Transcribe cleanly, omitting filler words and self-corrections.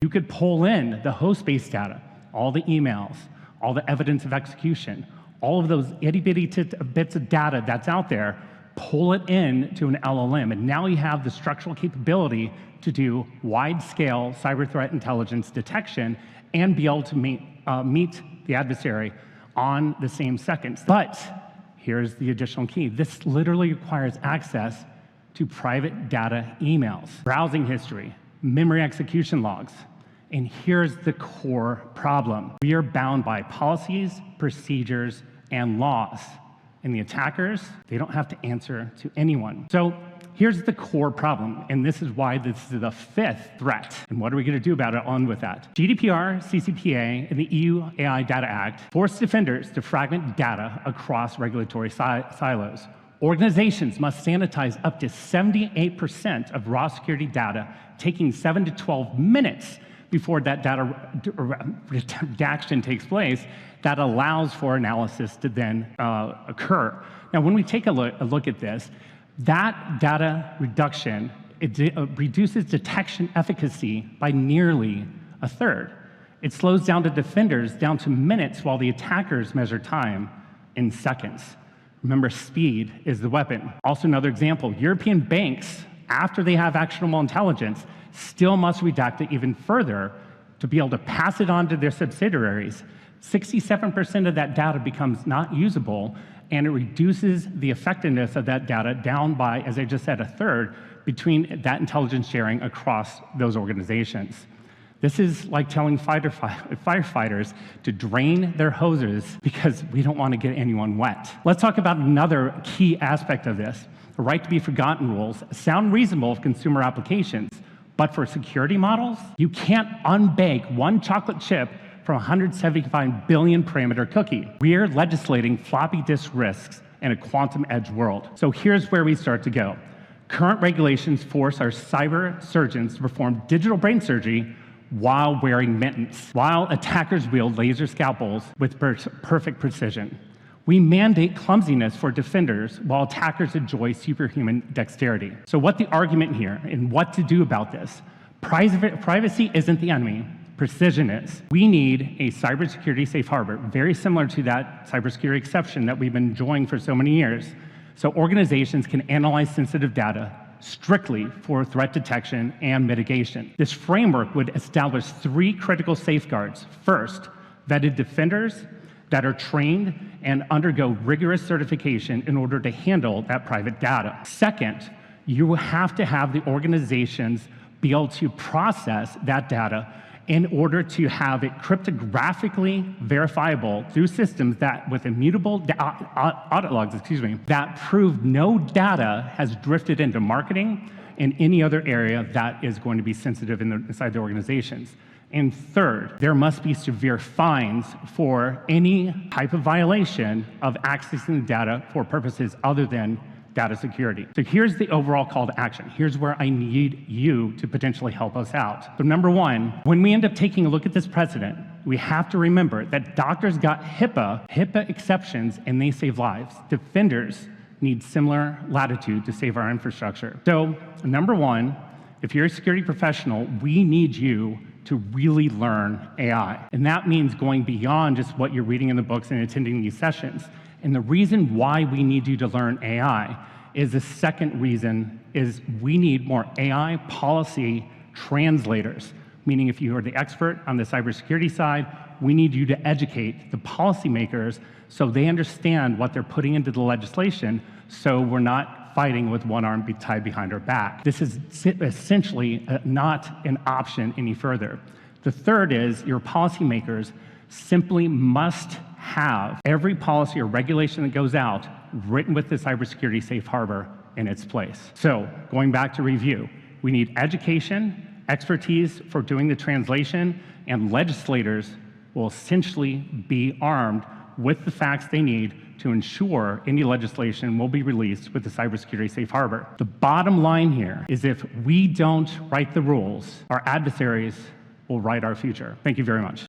You could pull in the host-based data, all the emails, all the evidence of execution, all of those itty-bitty bits of data that's out there, pull it in to an LLM, and now you have the structural capability to do wide-scale cyber threat intelligence detection and be able to meet the adversary on the same seconds. But here's the additional key. This literally requires access to private data emails, browsing history, memory execution logs. And here's the core problem. We are bound by policies, procedures, and laws. And the attackers, they don't have to answer to anyone. So here's the core problem, and this is why this is the fifth threat. And what are we going to do about it on with that? GDPR, CCPA, and the EU AI Data Act force defenders to fragment data across regulatory silos. Organizations must sanitize up to 78% of raw security data, taking 7 to 12 minutes before that data redaction takes place, that allows for analysis to then occur. Now, when we take a look at this, that data reduction, it reduces detection efficacy by nearly a third. It slows down the defenders down to minutes while the attackers measure time in seconds. Remember, speed is the weapon. Also, another example, European banks, after they have actionable intelligence, still must redact it even further to be able to pass it on to their subsidiaries. 67% of that data becomes not usable, and it reduces the effectiveness of that data down by, as I just said, a third between that intelligence sharing across those organizations. This is like telling firefighters to drain their hoses because we don't want to get anyone wet. Let's talk about another key aspect of this. The right to be forgotten rules sound reasonable for consumer applications, but for security models, you can't unbake one chocolate chip from a 175 billion parameter cookie. We're legislating floppy disk risks in a quantum edge world. So here's where we start to go. Current regulations force our cyber surgeons to perform digital brain surgery while wearing mittens, while attackers wield laser scalpels with perfect precision. We mandate clumsiness for defenders while attackers enjoy superhuman dexterity. So what the argument here and what to do about this? Privacy isn't the enemy, precision is. We need a cybersecurity safe harbor, very similar to that cybersecurity exception that we've been enjoying for so many years. So organizations can analyze sensitive data strictly for threat detection and mitigation. This framework would establish 3 critical safeguards. First, vetted defenders that are trained and undergo rigorous certification in order to handle that private data. Second, you have to have the organizations be able to process that data in order to have it cryptographically verifiable through systems that with immutable audit logs, that prove no data has drifted into marketing and any other area that is going to be sensitive inside the organizations. And third, there must be severe fines for any type of violation of accessing the data for purposes other than data security. So here's the overall call to action. Here's where I need you to potentially help us out. So number 1, when we end up taking a look at this precedent, we have to remember that doctors got HIPAA exceptions, and they save lives. Defenders need similar latitude to save our infrastructure. So number 1, if you're a security professional, we need you to really learn AI. And that means going beyond just what you're reading in the books and attending these sessions. And the reason why we need you to learn AI is the second reason is we need more AI policy translators, meaning if you are the expert on the cybersecurity side, we need you to educate the policymakers so they understand what they're putting into the legislation so we're not fighting with one arm tied behind our back. This is essentially not an option any further. The third is your policymakers simply must have every policy or regulation that goes out written with the cybersecurity safe harbor in its place. So going back to review, we need education, expertise for doing the translation, and legislators will essentially be armed with the facts they need to ensure any legislation will be released with the cybersecurity safe harbor. The bottom line here is if we don't write the rules, our adversaries will write our future. Thank you very much.